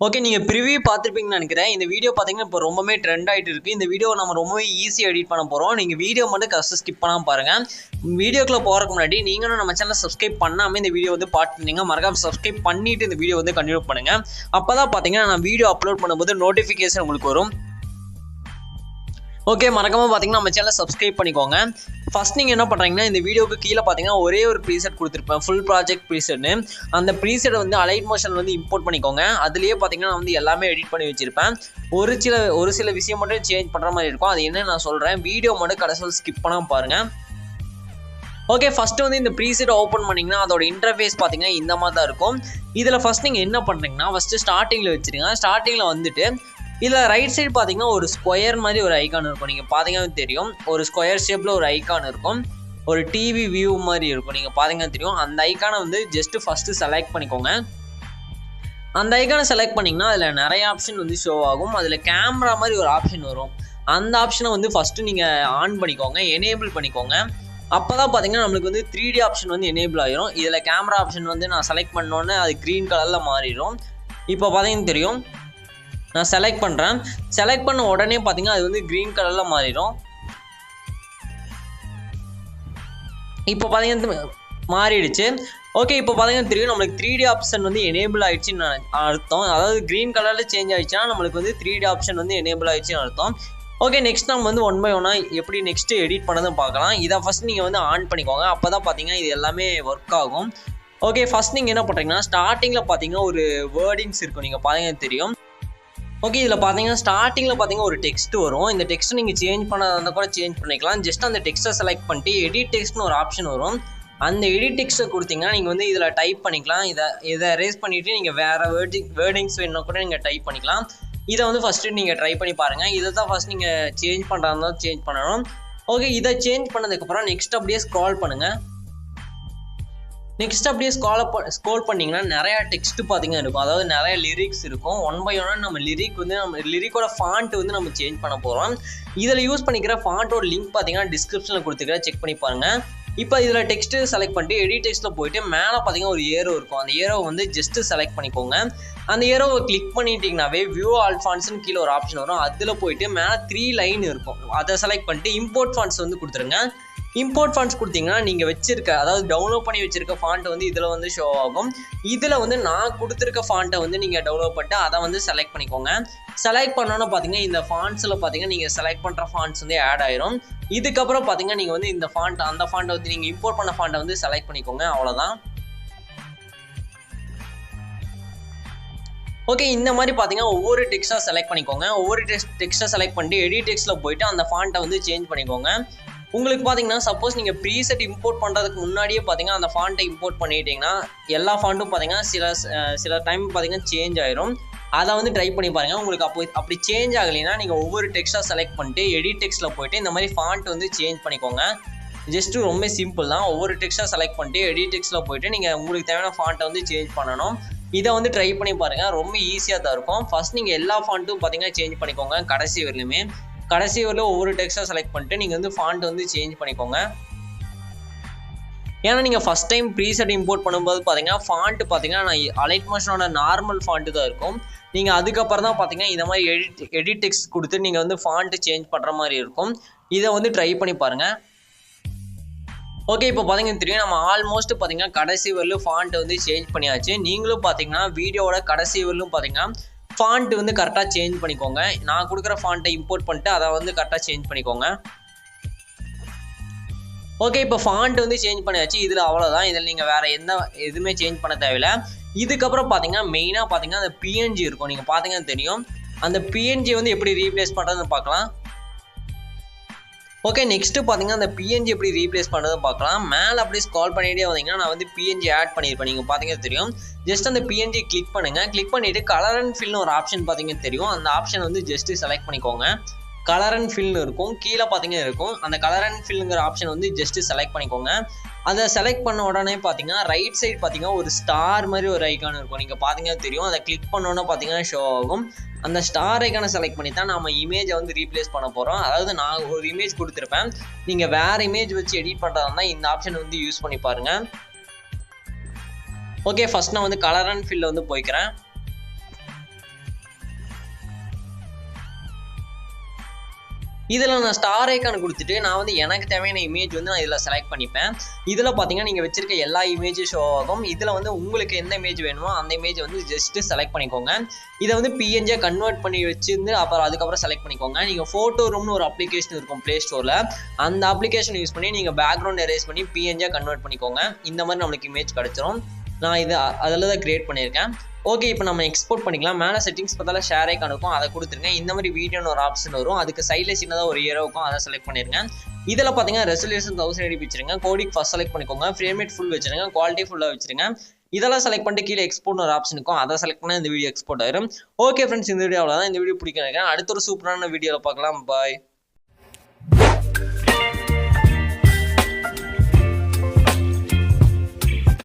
Okay, நீங்கள் preview பார்த்துருப்பீங்கன்னு நினைக்கிறேன். இந்த வீடியோ பார்த்தீங்கன்னா இப்போ ரொம்பவே ட்ரெண்ட் ஆகிட்டு இருக்குது. இந்த வீடியோ நம்ம ரொம்பவே ஈஸியாக எடிட் பண்ண போகிறோம். நீங்கள் வீடியோ மட்டும் கஷ்டம் ஸ்கிப் பண்ணாமல் பாருங்கள். வீடியோக்குள்ளே போகிறதுக்கு முன்னாடி நீங்களும் நம்ம சேனலை சப்ஸ்கிரைப் பண்ணாமல் இந்த வீடியோ வந்து பார்த்துருந்தீங்க, மறக்காம சப்ஸ்கிரைப் பண்ணிவிட்டு இந்த வீடியோ வந்து கண்டினியூ பண்ணுங்கள். அப்போ தான் பார்த்தீங்கன்னா நான் வீடியோ அப்லோட் பண்ணும்போது நோட்டிஃபிகேஷன் உங்களுக்கு வரும். ஓகே, மறக்காம பார்த்தீங்கன்னா நம்ம சேனலை சப்ஸ்கிரைப் பண்ணிக்கோங்க. ஃபஸ்ட் நீங்கள் என்ன பண்ணுறீங்கன்னா, இந்த வீடியோக்கு கீழே பார்த்தீங்கன்னா ஒரே ஒரு ப்ரீசெட் கொடுத்துருப்பேன், ஃபுல் ப்ராஜெக்ட் ப்ரீசெட்னு. அந்த ப்ரீசெட்டை வந்து அலைட் மோஷன் வந்து இம்போர்ட் பண்ணிக்கோங்க. அதுலேயே பார்த்தீங்கன்னா நான் வந்து எல்லாமே எடிட் பண்ணி வச்சுருப்பேன். ஒரு சில விஷயம் மட்டும் சேஞ்ச் பண்ணுற மாதிரி இருக்கும். அது என்ன நான் சொல்கிறேன், வீடியோ மட்டும் கடைசியில் ஸ்கிப் பண்ணாமல் பாருங்கள். ஓகே, ஃபஸ்ட்டு வந்து இந்த ப்ரீசெட் ஓப்பன் பண்ணிங்கன்னா அதோட இன்டர்ஃபேஸ் பார்த்தீங்கன்னா இந்த மாதிரி தான் இருக்கும். இதில் ஃபஸ்ட் நீங்கள் என்ன பண்ணுறீங்கன்னா, ஃபஸ்ட்டு ஸ்டார்டிங்கில் வச்சுருங்க. ஸ்டார்டிங்கில் வந்துட்டு இதில் ரைட் சைடு பார்த்தீங்கன்னா ஒரு ஸ்கொயர் மாதிரி ஒரு ஐக்கான் இருக்கும். நீங்கள் பார்த்தீங்கன்னா தெரியும், ஒரு ஸ்கொயர் ஷேப்பில் ஒரு ஐக்கான் இருக்கும். ஒரு டிவி வியூ மாதிரி இருக்கும். நீங்கள் பார்த்தீங்கன்னா தெரியும். அந்த ஐக்கானை வந்து ஜஸ்ட்டு ஃபஸ்ட்டு செலக்ட் பண்ணிக்கோங்க. அந்த ஐக்கானை செலக்ட் பண்ணிங்கன்னா அதில் நிறைய ஆப்ஷன் வந்து ஷோ ஆகும். அதில் கேமரா மாதிரி ஒரு ஆப்ஷன் வரும். அந்த ஆப்ஷனை வந்து ஃபஸ்ட்டு நீங்கள் ஆன் பண்ணிக்கோங்க, எனேபிள் பண்ணிக்கோங்க. அப்போ தான் பார்த்தீங்கன்னா நம்மளுக்கு வந்து 3D ஆப்ஷன் வந்து எனேபிள் ஆகிரும். இதில் கேமரா ஆப்ஷன் வந்து நான் செலக்ட் பண்ணோன்னே அது க்ரீன் கலரில் மாறிடும். இப்போ பார்த்தீங்கன்னா தெரியும், நான் செலக்ட் பண்ணுறேன். செலக்ட் பண்ண உடனே பார்த்தீங்கன்னா அது வந்து க்ரீன் கலரில் மாறிடும். இப்போ பார்த்தீங்கன்னா மாறிடுச்சு. ஓகே, இப்போ பார்த்தீங்கன்னா தெரியும் நம்மளுக்கு 3D ஆப்ஷன் வந்து எனேபிள் ஆகிடுச்சின்னு அர்த்தம். அதாவது க்ரீன் கலரில் சேஞ்ச் ஆகிடுச்சுன்னா நம்மளுக்கு வந்து 3D ஆப்ஷன் வந்து எனேபிள் ஆகிடுச்சின்னு அர்த்தம். ஓகே, நெக்ஸ்ட் நம்ம வந்து 1 by 1 எப்படி நெக்ஸ்ட்டு எடிட் பண்ணதுன்னு பார்க்கலாம். இதை ஃபஸ்ட் நீங்கள் வந்து ஆன் பண்ணிக்கோங்க. அப்போ தான் பார்த்தீங்கன்னா இது எல்லாமே ஒர்க் ஆகும். ஓகே, ஃபஸ்ட் நீங்கள் என்ன பண்ணுறீங்கன்னா, ஸ்டார்டிங்கில் பார்த்தீங்கன்னா ஒரு வேர்டிங்ஸ் இருக்கும். நீங்கள் பார்த்தீங்கன்னா தெரியும். ஓகே, இதில் பார்த்தீங்கன்னா ஸ்டார்டிங்கில் பார்த்தீங்கன்னா ஒரு டெக்ஸ்ட் வரும். இந்த டெக்ஸ்ட்டை நீங்கள் சேஞ்ச் பண்ணாத கூட சேஞ்ச் பண்ணிக்கலாம். ஜஸ்ட் அந்த டெக்ஸ்ட்டை செலக்ட் பண்ணிட்டு எடிட் டெக்ஸ்ட்னு ஒரு ஆப்ஷன் வரும். அந்த எடிட் டெக்ஸ்ட்டை கொடுத்தீங்கன்னா நீங்கள் வந்து இதில் டைப் பண்ணிக்கலாம். இதை எரேஸ் பண்ணிவிட்டு நீங்கள் வேறு வேர்டிங்ஸ் வேணுன்னா கூட நீங்கள் டைப் பண்ணிக்கலாம். இதை வந்து ஃபஸ்ட்டு நீங்கள் ட்ரை பண்ணி பாருங்கள். இதை தான் ஃபஸ்ட் நீங்கள் சேஞ்ச் பண்ணுறதா சேஞ்ச் பண்ணணும். ஓகே, இதை சேஞ்ச் பண்ணதுக்கப்புறம் நெக்ஸ்ட் அப்படியே ஸ்க்ரால் பண்ணுங்கள். நெக்ஸ்ட் அப்படியே ஸ்க்ரோல் பண்ணிங்கன்னா நிறையா டெக்ஸ்ட்டு பார்த்தீங்கன்னா இருக்கும். அதாவது நிறைய லிரிக்ஸ் இருக்கும். 1 by 1 நம்ம லிரிக்கோட ஃபாண்ட் வந்து நம்ம சேஞ்ச் பண்ண போகிறோம். இதில் யூஸ் பண்ணிக்கிற ஃபாண்ட்டோட லிங்க் பார்த்தீங்கன்னா டிஸ்கிரிப்ஷனில் கொடுத்துக்கிறேன், செக் பண்ணி பாருங்கள். இப்போ இதில் டெக்ஸ்ட்டு செலக்ட் பண்ணிட்டு எடிட் டெக்ஸ்ட்டில் போயிட்டு மேலே பார்த்தீங்கன்னா ஒரு ஏரோ இருக்கும். அந்த ஏரோவை வந்து ஜஸ்ட்டு செலக்ட் பண்ணிக்கோங்க. அந்த ஏரோவை கிளிக் பண்ணிட்டீங்கன்னாவே வியூ ஆல் ஃபாண்ட்ஸ்னு கீழே ஒரு ஆப்ஷன் வரும். அதில் போயிட்டு மேலே 3 லைன் இருக்கும். அதை செலக்ட் பண்ணிட்டு இம்போர்ட் ஃபாண்ட்ஸ் வந்து கொடுத்துருங்க. இம்போர்ட் ஃபாண்ட்ஸ் கொடுத்தீங்கன்னா நீங்கள் வச்சிருக்க, அதாவது டவுன்லோட் பண்ணி வச்சிருக்க ஃபாண்ட்டை வந்து இதில் வந்து ஷோ ஆகும். இதில் வந்து நான் கொடுத்துருக்க ஃபாண்ட்டை வந்து நீங்கள் டவுன்லோட் பண்ணிட்டு அதை வந்து செலக்ட் பண்ணிக்கோங்க. செலக்ட் பண்ணோன்னு பார்த்தீங்கன்னா இந்த ஃபாண்ட்ஸில் பார்த்தீங்கன்னா நீங்கள் செலக்ட் பண்ணுற ஃபாண்ட்ஸ் வந்து ஆட் ஆயிரும். இதுக்கப்புறம் பார்த்தீங்கன்னா நீங்கள் வந்து இந்த அந்த ஃபாண்ட்டை வந்து நீங்கள் இம்போர்ட் பண்ண ஃபாண்ட்டை வந்து செலக்ட் பண்ணிக்கோங்க. அவ்வளோதான். ஓகே, இந்த மாதிரி பார்த்தீங்கன்னா ஒவ்வொரு டெக்ஸ்ட்டாக செலக்ட் பண்ணிக்கோங்க. ஒவ்வொரு டெக்ஸ்ட்டை செலக்ட் பண்ணிட்டு எடிட் டெக்ஸ்ட்டில் போயிட்டு அந்த ஃபாண்ட்டை வந்து சேஞ்ச் பண்ணிக்கோங்க. உங்களுக்கு பார்த்தீங்கன்னா சப்போஸ் நீங்கள் ப்ரீசெட் இம்போர்ட் பண்ணுறதுக்கு முன்னாடியே பார்த்தீங்கன்னா அந்த ஃபாண்ட்டை இம்போர்ட் பண்ணிட்டீங்கன்னா எல்லா ஃபாண்ட்டும் பார்த்தீங்கன்னா சில டைம் பார்த்தீங்கன்னா சேஞ்ச் ஆயிரும். அதை வந்து ட்ரை பண்ணி பாருங்கள். உங்களுக்கு அப்படி சேஞ்ச் ஆகலைன்னா நீங்கள் ஒவ்வொரு டெக்ஸ்ட்டாக செலக்ட் பண்ணிட்டு எடிட் டெக்ஸ்ட்டில் போயிட்டு இந்த மாதிரி ஃபாண்ட் வந்து சேஞ்ச் பண்ணிக்கோங்க. ஜஸ்ட்டு ரொம்ப சிம்பிள் தான். ஒவ்வொரு டெக்ஸ்ட்டாக செலக்ட் பண்ணிட்டு எடிட் டெக்ஸ்ட்டில் போயிட்டு நீங்கள் உங்களுக்கு தேவையான ஃபாண்ட்டை வந்து சேஞ்ச் பண்ணணும். இதை வந்து ட்ரை பண்ணி பாருங்கள், ரொம்ப ஈஸியாக தான் இருக்கும். ஃபஸ்ட் நீங்கள் எல்லா ஃபாண்ட்டும் பார்த்தீங்கன்னா சேஞ்ச் பண்ணிக்கோங்க. கடைசி வரையிலும் ஒவ்வொரு டெக்ஸ்ட்டாக செலக்ட் பண்ணிட்டு நீங்கள் வந்து ஃபாண்ட் வந்து சேஞ்ச் பண்ணிக்கோங்க. ஏன்னா நீங்கள் ஃபஸ்ட் டைம் ப்ரீசெட் இம்போர்ட் பண்ணும்போது பார்த்தீங்கன்னா ஃபாண்ட்டு பார்த்தீங்கன்னா நான் அலைட் மோஷனோட நார்மல் ஃபாண்ட்டு தான் இருக்கும். நீங்கள் அதுக்கப்புறம் தான் பார்த்தீங்கன்னா இந்த மாதிரி எடிட் டெக்ஸ்ட் கொடுத்து நீங்கள் வந்து ஃபாண்ட்டு சேஞ்ச் பண்ணுற மாதிரி இருக்கும். இதை வந்து ட்ரை பண்ணி பாருங்கள். ஓகே, இப்போ பார்த்தீங்கன்னா தெரியும் நம்ம ஆல்மோஸ்ட் பார்த்தீங்கன்னா கடைசி வரையிலும் ஃபாண்ட்டை வந்து சேஞ்ச் பண்ணியாச்சு. நீங்களும் பார்த்தீங்கன்னா வீடியோவோட கடைசி வரையிலும் பார்த்தீங்கன்னா ஃபாண்ட் வந்து கரெக்டாக சேஞ்ச் பண்ணிக்கோங்க. நான் கொடுக்குற ஃபாண்ட்டை இம்போர்ட் பண்ணிட்டு அதை வந்து கரெக்டாக சேஞ்ச் பண்ணிக்கோங்க. ஓகே, இப்போ ஃபாண்ட் வந்து சேஞ்ச் பண்ணியாச்சு. இதில் அவ்வளோதான். இதில் நீங்கள் வேறு எதுவுமே சேஞ்ச் பண்ண தேவையில்லை. இதுக்கப்புறம் பார்த்தீங்கன்னா மெயினாக பார்த்தீங்கன்னா அந்த பிஎன்ஜி இருக்கும். நீங்கள் பார்த்தீங்கன்னா தெரியும். அந்த பிஎன்ஜி வந்து எப்படி ரீப்ளேஸ் பண்ணுறதுன்னு பார்க்கலாம். ஓகே, நெக்ஸ்ட்டு பார்த்தீங்கன்னா அந்த பிஎன்ஜி எப்படி ரீப்ளேஸ் பண்ணுறதுன்னு பார்க்கலாம். மேலே அப்படியே ஸ்க்ரால் பண்ணிகிட்டே வந்தீங்கன்னா நான் வந்து பிஎன்ஜி ஆட் பண்ணியிருப்பேன். நீங்கள் பார்த்தீங்கன்னா தெரியும். ஜஸ்ட் அந்த பிஎன்ஜி கிளிக் பண்ணுங்கள். கிளிக் பண்ணிவிட்டு கலர் அண்ட் ஃபில்னு ஒரு ஆப்ஷன் பார்த்தீங்கன்னா தெரியும். அந்த ஆப்ஷன் வந்து ஜஸ்ட்டு செலக்ட் பண்ணிக்கோங்க. கலர் அண்ட் ஃபில்னு இருக்கும். கீழே பார்த்தீங்கன்னா இருக்கும். அந்த கலர் அண்ட் ஃபில்ங்கிற ஆப்ஷன் வந்து ஜஸ்ட்டு செலக்ட் பண்ணிக்கோங்க. அதை செலக்ட் பண்ண உடனே பார்த்தீங்கன்னா ரைட் சைடு பார்த்தீங்கன்னா ஒரு ஸ்டார் மாதிரி ஒரு ஐக்கான் இருக்கும். நீங்கள் பார்த்தீங்கன்னா தெரியும். அதை கிளிக் பண்ணோன்னே பார்த்தீங்கன்னா ஷோ ஆகும். அந்த ஸ்டார் ஐக்கானை செலக்ட் பண்ணி தான் நம்ம இமேஜை வந்து ரீப்ளேஸ் பண்ண போகிறோம். அதாவது நான் ஒரு இமேஜ் கொடுத்துருப்பேன். நீங்கள் வேறு இமேஜ் வச்சு எடிட் பண்ணுறதா இருந்தால் இந்த ஆப்ஷன் வந்து யூஸ் பண்ணி பாருங்கள். ஓகே, ஃபஸ்ட் நான் வந்து கலர் அண்ட் ஃபில்ல வந்து போய்க்கிறேன். இதில் நான் ஸ்டார் ஐக்கான் கொடுத்துட்டு நான் வந்து எனக்கு தேவையான இமேஜ் வந்து நான் இதில் செலக்ட் பண்ணிப்பேன். இதில் பார்த்தீங்கன்னா நீங்கள் வச்சிருக்க எல்லா இமேஜும் ஷோ ஆகும். இதில் வந்து உங்களுக்கு எந்த இமேஜ் வேணுமோ அந்த இமேஜை வந்து ஜஸ்ட்டு செலக்ட் பண்ணிக்கோங்க. இதை வந்து பிஎன்ஜியாக கன்வெர்ட் பண்ணி வச்சுருந்து அதுக்கப்புறம் செலக்ட் பண்ணிக்கோங்க. நீங்கள் ஃபோட்டோ ரூம்னு ஒரு அப்ளிகேஷன் இருக்கும் ப்ளே ஸ்டோரில். அந்த அப்ளிகேஷன் யூஸ் பண்ணி நீங்கள் பேக்ரவுண்ட் எரேஸ் பண்ணி பிஎன்ஜியாக கன்வெர்ட் பண்ணிக்கோங்க. இந்த மாதிரி நம்மளுக்கு இமேஜ் கிடச்சிரும். நான் இது அதில் தான் க்ரியேட் பண்ணியிருக்கேன். ஓகே, இப்போ நம்ம எக்ஸ்போர்ட் பண்ணிக்கலாம். மேலே செட்டிங்ஸ் பார்த்தாலும் ஷேர் ஐக்கான் இருக்கும். அதை கொடுத்துருங்க. இந்த மாதிரி வீடியோன்னு ஒரு ஆப்ஷன் வரும். அதுக்கு சைடில் சின்னதாக ஒரு ஏரோ இருக்கும். அதை செலக்ட் பண்ணிருங்க. இதில் பார்த்தீங்கன்னா ரெசல்யூஷன் 1080 வச்சுருங்க. கோடிக் ஃபர்ஸ்ட் செலக்ட் பண்ணிக்கோங்க. ஃப்ரேம் ஃபுல் வச்சுருங்க. குவாலிட்டி ஃபுல்லாக வச்சுருங்க. இதெல்லாம் செலக்ட் பண்ணிட்டு கீழே எக்ஸ்போர்ட்னு ஒரு ஆப்ஷன் இருக்கும். அதை செலக்ட் பண்ணால் இந்த வீடியோ எக்ஸ்போர்ட் ஆயிரும். ஓகே ஃப்ரெண்ட்ஸ், இந்த வீடியோ அவ்வளோதான். இந்த வீடியோ பிடிக்க நினைக்கிறேன். அடுத்த ஒரு சூப்பரான வீடியோவில் பார்க்கலாம். பாய்.